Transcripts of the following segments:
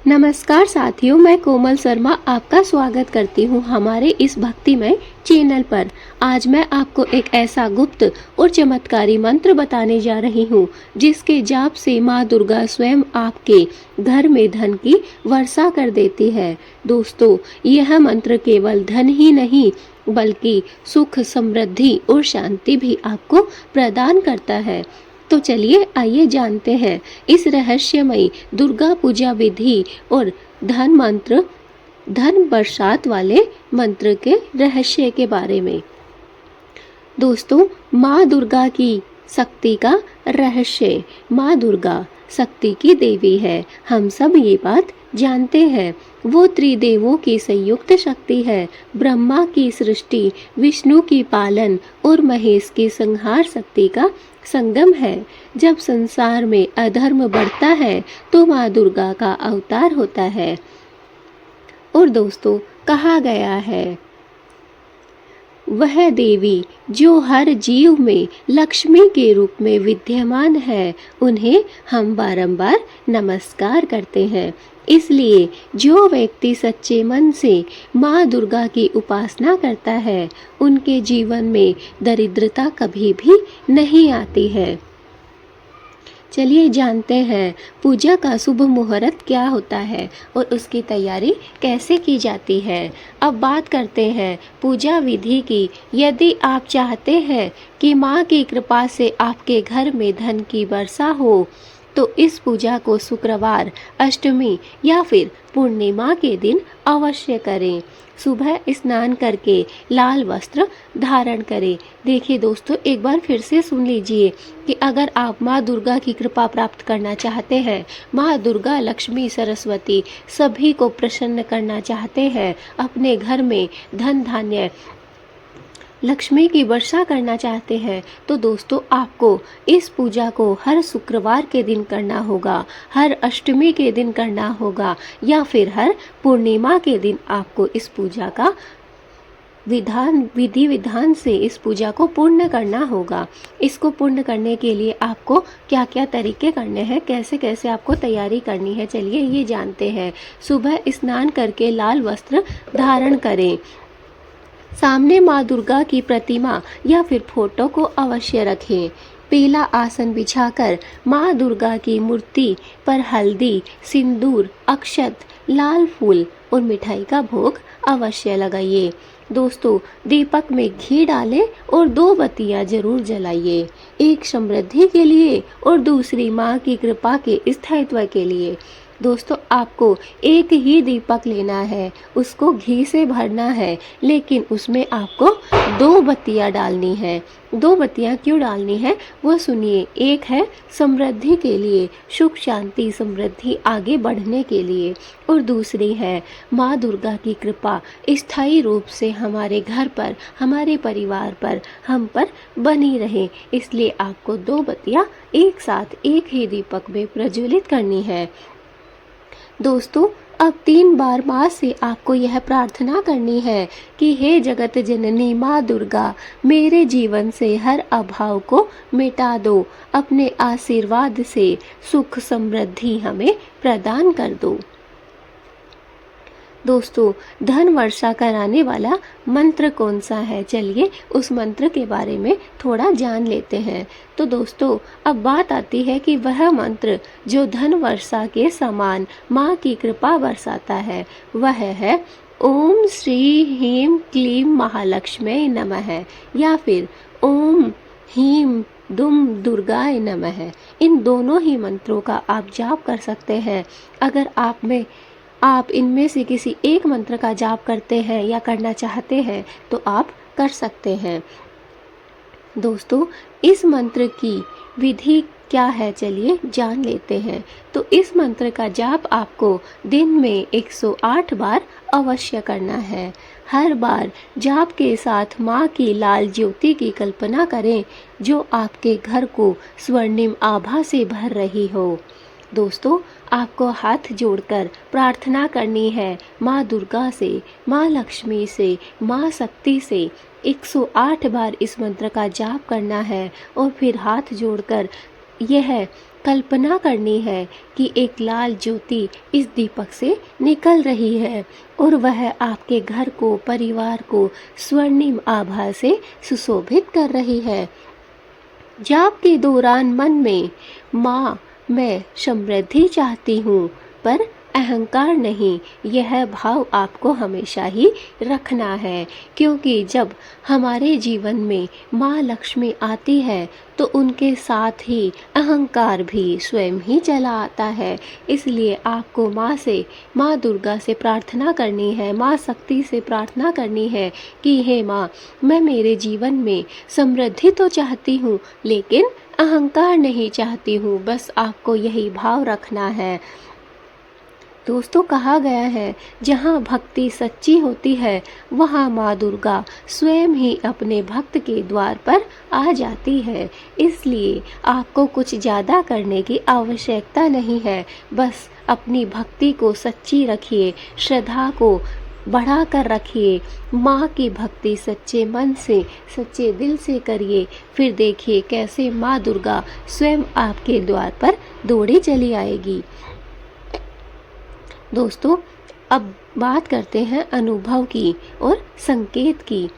नमस्कार साथियों, मैं कोमल शर्मा आपका स्वागत करती हूँ हमारे इस भक्तिमय चैनल पर। आज मैं आपको एक ऐसा गुप्त और चमत्कारी मंत्र बताने जा रही हूँ जिसके जाप से माँ दुर्गा स्वयं आपके घर में धन की वर्षा कर देती है। दोस्तों, यह मंत्र केवल धन ही नहीं बल्कि सुख, समृद्धि और शांति भी आपको प्रदान करता है। तो चलिए आइए जानते हैं इस रहस्यमयी दुर्गा पूजा विधि और धन बरसात वाले मंत्र के रहस्य के बारे में। दोस्तों, माँ दुर्गा की शक्ति का रहस्य। माँ दुर्गा शक्ति की देवी है, हम सब ये बात जानते हैं। वो त्रिदेवों की संयुक्त शक्ति है। ब्रह्मा की सृष्टि, विष्णु की पालन और महेश की संहार शक्ति का संगम है। जब संसार में अधर्म बढ़ता है तो माँ दुर्गा का अवतार होता है। और दोस्तों, कहा गया है वह देवी जो हर जीव में लक्ष्मी के रूप में विद्यमान है, उन्हें हम बारंबार नमस्कार करते हैं। इसलिए जो व्यक्ति सच्चे मन से माँ दुर्गा की उपासना करता है, उनके जीवन में दरिद्रता कभी भी नहीं आती है। चलिए जानते हैं पूजा का शुभ मुहूर्त क्या होता है और उसकी तैयारी कैसे की जाती है। अब बात करते हैं पूजा विधि की। यदि आप चाहते हैं कि माँ की कृपा से आपके घर में धन की वर्षा हो, तो इस पूजा को शुक्रवार, अष्टमी या फिर पूर्णिमा के दिन अवश्य करें। सुबह स्नान करके लाल वस्त्र धारण करें। देखिए दोस्तों, एक बार फिर से सुन लीजिए कि अगर आप माँ दुर्गा की कृपा प्राप्त करना चाहते हैं, माँ दुर्गा, लक्ष्मी, सरस्वती सभी को प्रसन्न करना चाहते हैं, अपने घर में धन धान्य लक्ष्मी की वर्षा करना चाहते हैं, तो दोस्तों आपको इस पूजा को हर शुक्रवार के दिन करना होगा, हर अष्टमी के दिन करना होगा या फिर हर पूर्णिमा के दिन आपको इस पूजा का विधि विधान से इस पूजा को पूर्ण करना होगा। इसको पूर्ण करने के लिए आपको क्या क्या तरीके करने हैं, कैसे कैसे आपको तैयारी करनी है, चलिए ये जानते हैं। सुबह स्नान करके लाल वस्त्र धारण करें। सामने माँ दुर्गा की प्रतिमा या फिर फोटो को अवश्य रखें। पीला आसन बिछाकर माँ दुर्गा की मूर्ति पर हल्दी, सिंदूर, अक्षत, लाल फूल और मिठाई का भोग अवश्य लगाइए। दोस्तों, दीपक में घी डालें और 2 बत्तियां जरूर जलाइए, एक समृद्धि के लिए और दूसरी माँ की कृपा के स्थायित्व के लिए। दोस्तों, आपको एक ही दीपक लेना है, उसको घी से भरना है, लेकिन उसमें आपको 2 बत्तियां डालनी है। 2 बत्तियां क्यों डालनी है वो सुनिए। एक है समृद्धि के लिए, सुख शांति समृद्धि आगे बढ़ने के लिए, और दूसरी है माँ दुर्गा की कृपा स्थायी रूप से हमारे घर पर, हमारे परिवार पर, हम पर बनी रहे। इसलिए आपको 2 बत्तियां एक साथ एक ही दीपक में प्रज्वलित करनी है। दोस्तों, अब 3 बार माँ से आपको यह प्रार्थना करनी है कि हे जगत जननी माँ दुर्गा, मेरे जीवन से हर अभाव को मिटा दो, अपने आशीर्वाद से सुख समृद्धि हमें प्रदान कर दो। दोस्तों, धन वर्षा कराने वाला मंत्र कौन सा है, चलिए उस मंत्र के बारे में थोड़ा जान लेते हैं। तो दोस्तों, अब बात आती है कि वह मंत्र जो धन वर्षा के समान माँ की कृपा बरसाता है, वह है ओम श्री ह्रीं क्लीं महालक्ष्मी नमः या फिर ओम ह्रीं दुम दुर्गाय नमः। इन दोनों ही मंत्रों का आप जाप कर सकते हैं। अगर आप इनमें से किसी एक मंत्र का जाप करते हैं या करना चाहते हैं तो आप कर सकते हैं। दोस्तों, इस मंत्र की विधि क्या है, चलिए जान लेते हैं। तो इस मंत्र का जाप आपको दिन में 108 बार अवश्य करना है। हर बार जाप के साथ माँ की लाल ज्योति की कल्पना करें जो आपके घर को स्वर्णिम आभा से भर रही हो। दोस्तों, आपको हाथ जोड़कर प्रार्थना करनी है माँ दुर्गा से, माँ लक्ष्मी से, माँ शक्ति से। 108 बार इस मंत्र का जाप करना है और फिर हाथ जोड़कर यह कल्पना करनी है कि एक लाल ज्योति इस दीपक से निकल रही है और वह आपके घर को, परिवार को स्वर्णिम आभा से सुशोभित कर रही है। जाप के दौरान मन में माँ मैं समृद्धि चाहती हूँ पर अहंकार नहीं, यह भाव आपको हमेशा ही रखना है, क्योंकि जब हमारे जीवन में माँ लक्ष्मी आती है तो उनके साथ ही अहंकार भी स्वयं ही चला आता है। इसलिए आपको माँ दुर्गा से प्रार्थना करनी है, माँ शक्ति से प्रार्थना करनी है कि हे माँ, मैं मेरे जीवन में समृद्धि तो चाहती हूँ लेकिन अहंकार नहीं चाहती हूँ। बस आपको यही भाव रखना है। दोस्तों, कहा गया है जहाँ भक्ति सच्ची होती है वहाँ माँ दुर्गा स्वयं ही अपने भक्त के द्वार पर आ जाती है। इसलिए आपको कुछ ज़्यादा करने की आवश्यकता नहीं है। बस अपनी भक्ति को सच्ची रखिए, श्रद्धा को बढ़ा कर रखिए, माँ की भक्ति सच्चे मन से, सच्चे दिल से करिए। फिर देखिए कैसे माँ दुर्गा स्वयं आपके द्वार पर दौड़ी चली आएगी। दोस्तों, अब बात करते हैं अनुभव की और संकेत की।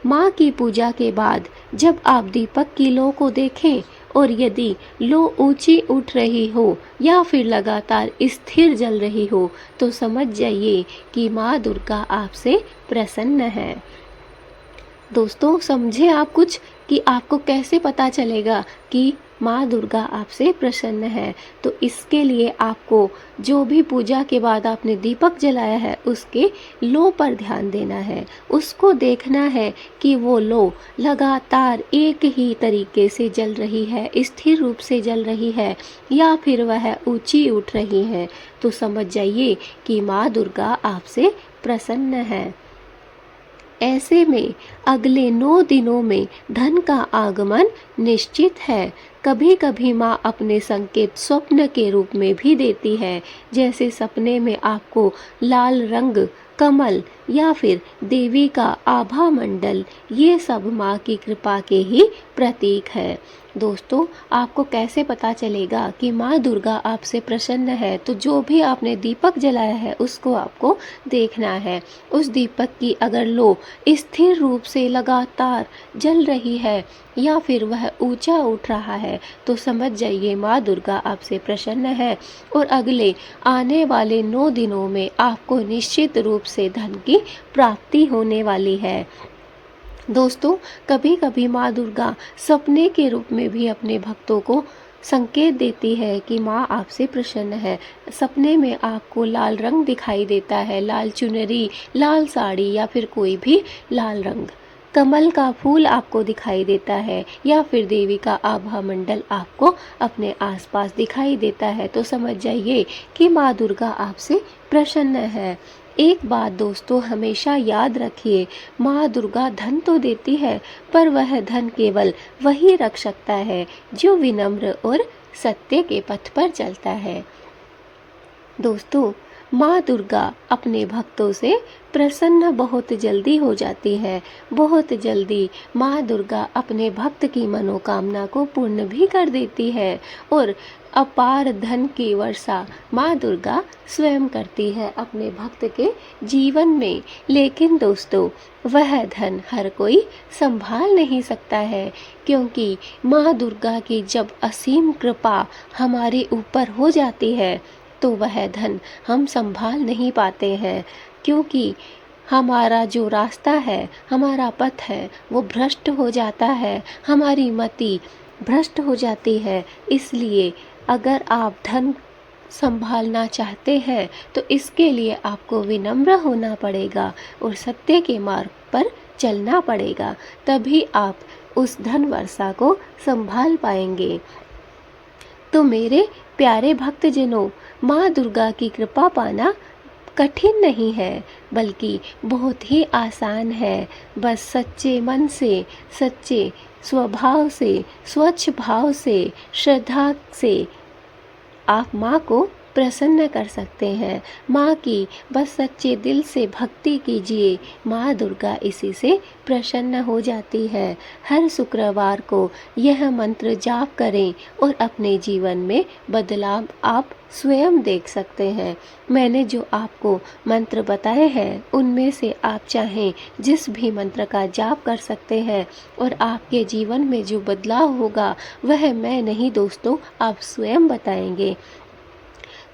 माँ की पूजा के बाद जब आप दीपक की लौ को देखें और यदि लौ ऊंची उठ रही हो या फिर लगातार स्थिर जल रही हो तो समझ जाइए कि माँ दुर्गा आपसे प्रसन्न है। दोस्तों, समझे आप कुछ कि आपको कैसे पता चलेगा कि माँ दुर्गा आपसे प्रसन्न है? तो इसके लिए आपको जो भी पूजा के बाद आपने दीपक जलाया है उसके लो पर ध्यान देना है। उसको देखना है कि वो लो लगातार एक ही तरीके से जल रही है, स्थिर रूप से जल रही है या फिर वह ऊंची उठ रही है। तो समझ जाइए कि माँ दुर्गा आपसे प्रसन्न है। ऐसे में अगले 9 दिनों में धन का आगमन निश्चित है। कभी कभी माँ अपने संकेत स्वप्न के रूप में भी देती है, जैसे सपने में आपको लाल रंग, कमल या फिर देवी का आभा मंडल, ये सब माँ की कृपा के ही प्रतीक है। दोस्तों, आपको कैसे पता चलेगा कि माँ दुर्गा आपसे प्रसन्न है? तो जो भी आपने दीपक जलाया है उसको आपको देखना है। उस दीपक की अगर लो स्थिर रूप से लगातार जल रही है या फिर वह ऊंचा उठ रहा है तो समझ जाइए माँ दुर्गा आपसे प्रसन्न है और अगले आने वाले 9 दिनों में आपको निश्चित रूप से धन की प्राप्ति होने वाली है। दोस्तों, कभी कभी माँ दुर्गा सपने के रूप में भी अपने भक्तों को संकेत देती है कि माँ आपसे प्रसन्न है। सपने में आपको लाल रंग दिखाई देता है, लाल चुनरी, लाल साड़ी या फिर कोई भी लाल रंग, कमल का फूल आपको दिखाई देता है या फिर देवी का आभा मंडल आपको अपने आसपास दिखाई देता है तो समझ जाइए कि माँ दुर्गा आपसे प्रसन्न है। एक बात दोस्तों हमेशा याद रखिए, माँ दुर्गा धन तो देती है पर वह धन केवल वही रख सकता है जो विनम्र और सत्य के पथ पर चलता है। दोस्तों, माँ दुर्गा अपने भक्तों से प्रसन्न बहुत जल्दी हो जाती है। बहुत जल्दी माँ दुर्गा अपने भक्त की मनोकामना को पूर्ण भी कर देती है और अपार धन की वर्षा माँ दुर्गा स्वयं करती है अपने भक्त के जीवन में। लेकिन दोस्तों, वह धन हर कोई संभाल नहीं सकता है, क्योंकि माँ दुर्गा की जब असीम कृपा हमारे ऊपर हो जाती है तो वह धन हम संभाल नहीं पाते हैं, क्योंकि हमारा जो रास्ता है, हमारा पथ है, वो भ्रष्ट हो जाता है, हमारी मति भ्रष्ट हो जाती है। इसलिए अगर आप धन संभालना चाहते हैं तो इसके लिए आपको विनम्र होना पड़ेगा और सत्य के मार्ग पर चलना पड़ेगा, तभी आप उस धन वर्षा को संभाल पाएंगे। तो मेरे प्यारे भक्तजनों, माँ दुर्गा की कृपा पाना कठिन नहीं है बल्कि बहुत ही आसान है। बस सच्चे मन से, सच्चे स्वभाव से, स्वच्छ भाव से, श्रद्धा से आप माँ को प्रसन्न कर सकते हैं। माँ की बस सच्चे दिल से भक्ति कीजिए, माँ दुर्गा इसी से प्रसन्न हो जाती है। हर शुक्रवार को यह मंत्र जाप करें और अपने जीवन में बदलाव आप स्वयं देख सकते हैं। मैंने जो आपको मंत्र बताए हैं उनमें से आप चाहें जिस भी मंत्र का जाप कर सकते हैं और आपके जीवन में जो बदलाव होगा वह मैं नहीं दोस्तों, आप स्वयं बताएंगे।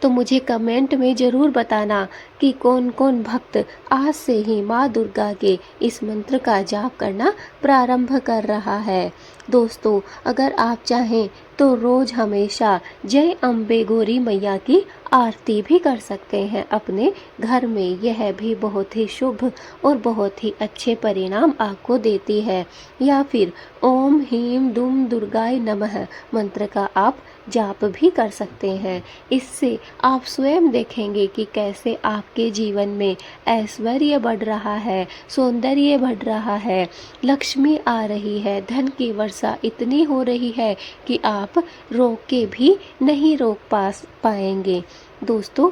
तो मुझे कमेंट में ज़रूर बताना कि कौन कौन भक्त आज से ही माँ दुर्गा के इस मंत्र का जाप करना प्रारंभ कर रहा है। दोस्तों, अगर आप चाहें तो रोज़ हमेशा जय अम्बे गौरी मैया की आरती भी कर सकते हैं अपने घर में। यह भी बहुत ही शुभ और बहुत ही अच्छे परिणाम आपको देती है। या फिर ओम ह्रीं दुम दुर्गाय नमः मंत्र का आप जाप भी कर सकते हैं। इससे आप स्वयं देखेंगे कि कैसे आपके जीवन में ऐश्वर्य बढ़ रहा है, सौंदर्य बढ़ रहा है, लक्ष्मी आ रही है, धन की वर्षा इतनी हो रही है कि आप रोक के भी नहीं रोक पाएंगे। दोस्तों,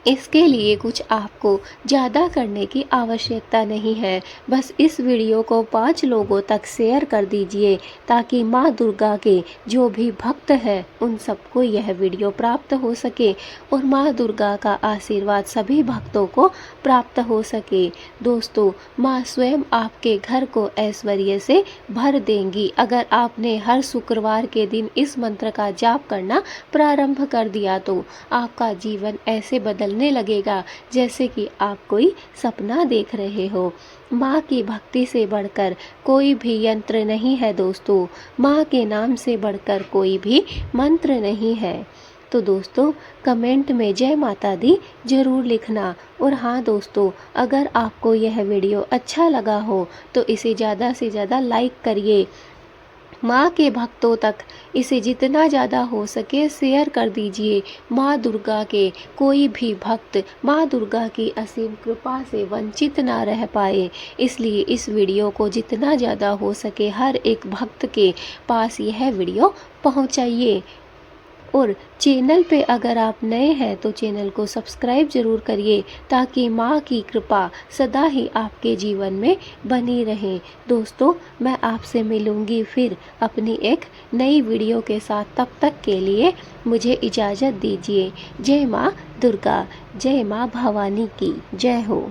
इसके लिए कुछ आपको ज़्यादा करने की आवश्यकता नहीं है। बस इस वीडियो को 5 लोगों तक शेयर कर दीजिए ताकि माँ दुर्गा के जो भी भक्त हैं उन सबको यह वीडियो प्राप्त हो सके और माँ दुर्गा का आशीर्वाद सभी भक्तों को प्राप्त हो सके। दोस्तों, माँ स्वयं आपके घर को ऐश्वर्य से भर देंगी अगर आपने हर शुक्रवार के दिन इस मंत्र का जाप करना प्रारंभ कर दिया तो आपका जीवन ऐसे बदलने लगेगा जैसे कि आप कोई सपना देख रहे हो। माँ की भक्ति से बढ़कर कोई भी यंत्र नहीं है दोस्तों, माँ के नाम से बढ़कर कोई भी मंत्र नहीं है। तो दोस्तों, कमेंट में जय माता दी जरूर लिखना। और हाँ दोस्तों, अगर आपको यह वीडियो अच्छा लगा हो तो इसे ज़्यादा से ज़्यादा लाइक करिए। माँ के भक्तों तक इसे जितना ज़्यादा हो सके शेयर कर दीजिए। माँ दुर्गा के कोई भी भक्त माँ दुर्गा की असीम कृपा से वंचित ना रह पाए, इसलिए इस वीडियो को जितना ज़्यादा हो सके हर एक भक्त के पास यह वीडियो पहुँचाइए। और चैनल पे अगर आप नए हैं तो चैनल को सब्सक्राइब जरूर करिए ताकि माँ की कृपा सदा ही आपके जीवन में बनी रहे। दोस्तों, मैं आपसे मिलूंगी फिर अपनी एक नई वीडियो के साथ। तब तक के लिए मुझे इजाज़त दीजिए। जय माँ दुर्गा, जय माँ भवानी की जय हो।